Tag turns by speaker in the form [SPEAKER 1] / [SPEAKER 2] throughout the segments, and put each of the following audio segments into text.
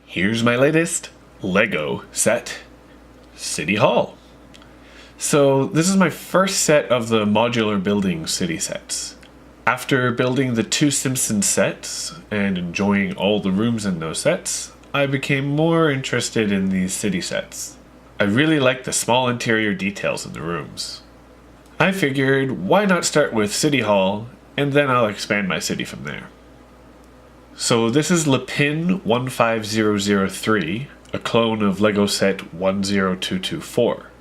[SPEAKER 1] Here's my latest Lego set, City Hall. So this is my first set of the modular building city sets. After building the two Simpsons sets and enjoying all the rooms in those sets, I became more interested in these city sets. I really like the small interior details in the rooms. I figured, why not start with City Hall, and then I'll expand my city from there. So this is Lepin 15003, a clone of Lego set 10224.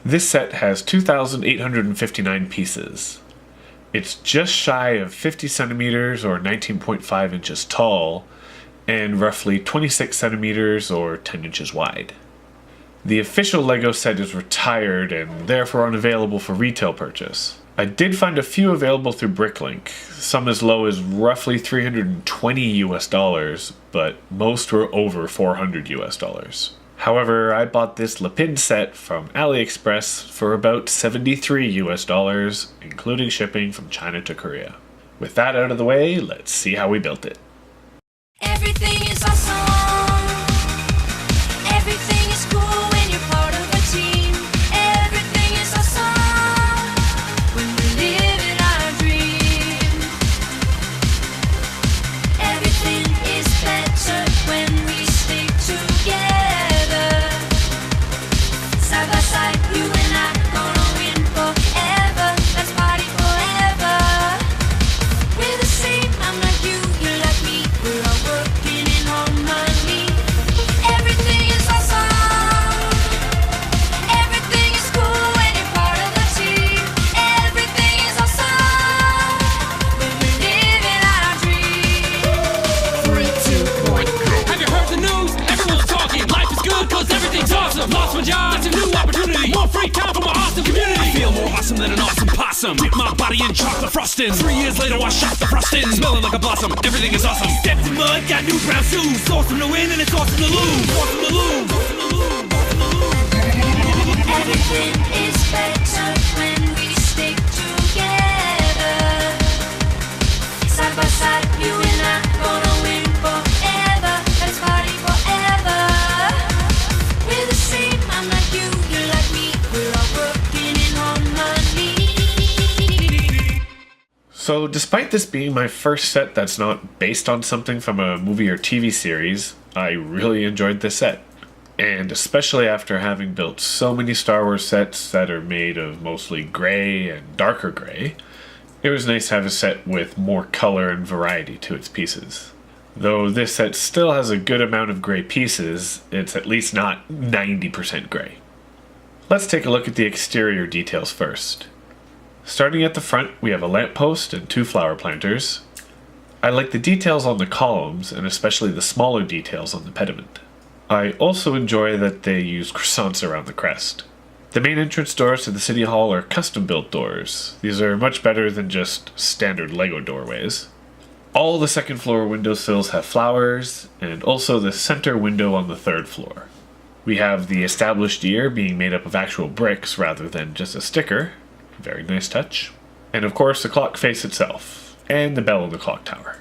[SPEAKER 1] This set has 2,859 pieces. It's just shy of 50 centimeters or 19.5 inches tall, and roughly 26 centimeters or 10 inches wide. The official Lego set is retired and therefore unavailable for retail purchase. I did find a few available through Bricklink, some as low as roughly $320 but most were over $400. However, I bought this Lepin set from AliExpress for about $73, including shipping from China to Korea. With that out of the way, let's see how we built it.
[SPEAKER 2] Everything is awesome. Everything is cool when you're part of a team. Everything is awesome when we live in our dream. Everything is better when we stick together. Side by side, you and I gonna win forever. Let's party forever. We're the same, I'm like you, you're like me. We're all working in harmony. Everything is awesome. Everything is cool when you're part of a team. Everything is awesome when we're living our dream.
[SPEAKER 3] 3, 2, 1, go. Have you heard the news? Everyone's talking. Life is good cause everything's awesome. Lost my job, that's a new opportunity. More free time for my awesome community. I feel more awesome than an awesome possum. Dip my body in chocolate frosting. 3 years later I shot the frosting. Smelling like a blossom, everything is awesome. Stepped in mud, got new brown shoes. It's awesome to win and it's awesome to lose. Awesome to lose.
[SPEAKER 2] Everything is better when we stick together. Side by side, you and I gonna win forever. Let's party forever. We're the same, I'm like you, you're like me. We're all working in harmony.
[SPEAKER 1] So despite this being my first set that's not based on something from a movie or TV series, I really enjoyed this set. And especially after having built so many Star Wars sets that are made of mostly gray and darker gray, it was nice to have a set with more color and variety to its pieces. Though this set still has a good amount of gray pieces, it's at least not 90% gray. Let's take a look at the exterior details first. Starting at the front, we have a lamppost and 2 flower planters. I like the details on the columns, and especially the smaller details on the pediment. I also enjoy that they use croissants around the crest. The main entrance doors to the City Hall are custom-built doors. These are much better than just standard Lego doorways. All the second floor windowsills have flowers, and also the center window on the 3rd floor. We have the established year being made up of actual bricks rather than just a sticker. Very nice touch. And of course the clock face itself, and the bell on the clock tower.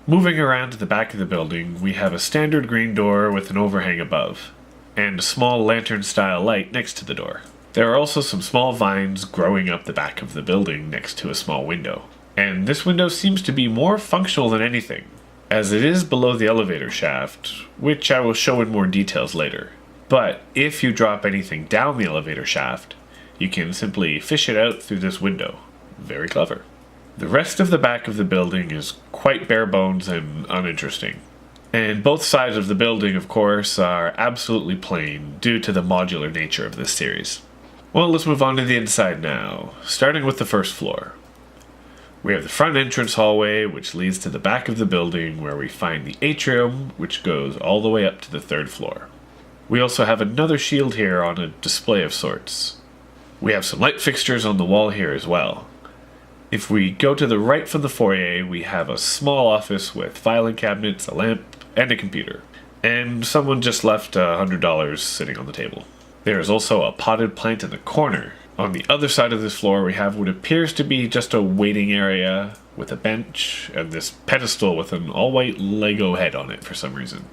[SPEAKER 1] Moving around to the back of the building, we have a standard green door with an overhang above, and a small lantern-style light next to the door. There are also some small vines growing up the back of the building next to a small window. And this window seems to be more functional than anything, as it is below the elevator shaft, which I will show in more details later. But if you drop anything down the elevator shaft, you can simply fish it out through this window. Very clever. The rest of the back of the building is quite bare bones and uninteresting. And both sides of the building, of course, are absolutely plain due to the modular nature of this series. Well, let's move on to the inside now, starting with the 1st floor. We have the front entrance hallway, which leads to the back of the building, where we find the atrium, which goes all the way up to the 3rd floor. We also have another shield here on a display of sorts. We have some light fixtures on the wall here as well. If we go to the right from the foyer, we have a small office with filing cabinets, a lamp, and a computer. And someone just left $100 sitting on the table. There is also a potted plant in the corner. On the other side of this floor, we have what appears to be just a waiting area with a bench and this pedestal with an all-white Lego head on it for some reason.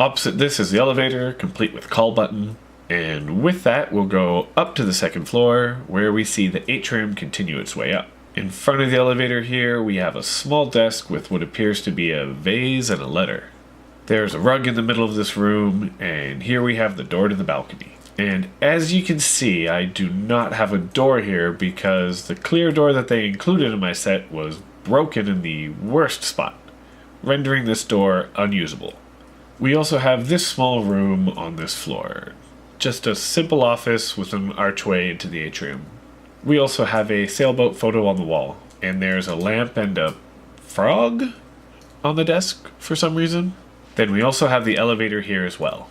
[SPEAKER 1] Opposite this is the elevator, complete with call button. And with that, we'll go up to the second floor, where we see the atrium continue its way up. In front of the elevator here, we have a small desk with what appears to be a vase and a letter. There's a rug in the middle of this room, and here we have the door to the balcony. And as you can see, I do not have a door here because the clear door that they included in my set was broken in the worst spot, rendering this door unusable. We also have this small room on this floor. Just a simple office with an archway into the atrium. We also have a sailboat photo on the wall, and there's a lamp and a frog on the desk for some reason. Then we also have the elevator here as well.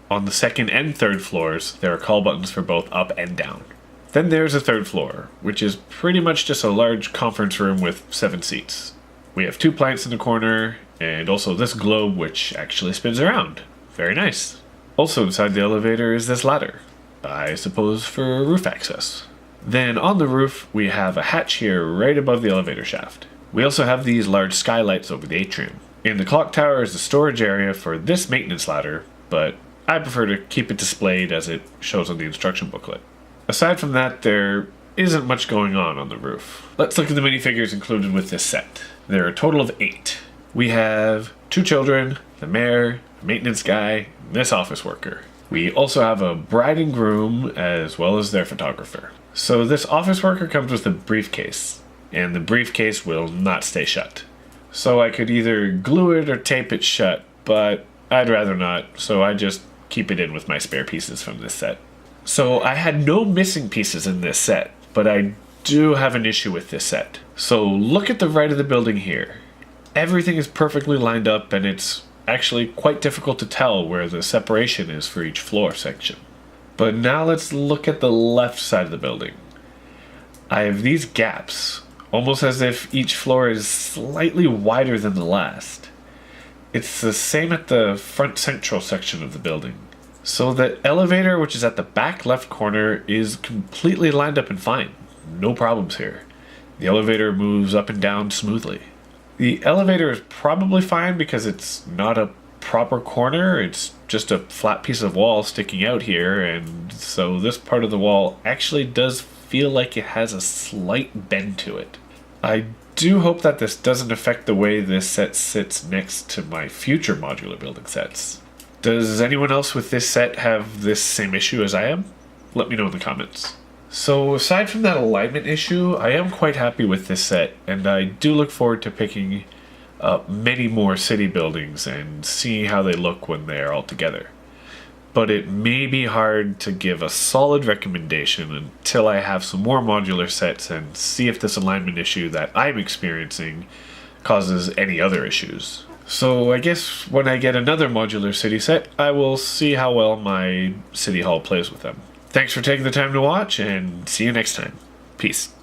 [SPEAKER 1] On the second and third floors, there are call buttons for both up and down. Then there's a third floor, which is pretty much just a large conference room with 7 seats. We have 2 plants in the corner, and also this globe which actually spins around. Very nice. Also inside the elevator is this ladder, I suppose for roof access. Then on the roof, we have a hatch here right above the elevator shaft. We also have these large skylights over the atrium. In the clock tower is the storage area for this maintenance ladder, but I prefer to keep it displayed as it shows on the instruction booklet. Aside from that, there isn't much going on the roof. Let's look at the minifigures included with this set. There are a total of 8. We have 2 children, the mayor, a maintenance guy, and this office worker. We also have a bride and groom as well as their photographer. So this office worker comes with a briefcase, and the briefcase will not stay shut. So I could either glue it or tape it shut, but I'd rather not, so I just keep it in with my spare pieces from this set. So I had no missing pieces in this set, but I do have an issue with this set. So look at the right of the building here. Everything is perfectly lined up, and it's actually quite difficult to tell where the separation is for each floor section. But now let's look at the left side of the building. I have these gaps, almost as if each floor is slightly wider than the last. It's the same at the front central section of the building. So the elevator, which is at the back left corner, is completely lined up and fine. No problems here. The elevator moves up and down smoothly. The elevator is probably fine because it's not a proper corner, it's just a flat piece of wall sticking out here, and so this part of the wall actually does feel like it has a slight bend to it. I do hope that this doesn't affect the way this set sits next to my future modular building sets. Does anyone else with this set have this same issue as I am? Let me know in the comments. So aside from that alignment issue, I am quite happy with this set, and I do look forward to picking up many more city buildings and seeing how they look when they are all together. But it may be hard to give a solid recommendation until I have some more modular sets and see if this alignment issue that I'm experiencing causes any other issues. So I guess when I get another modular city set, I will see how well my city hall plays with them. Thanks for taking the time to watch, and see you next time. Peace.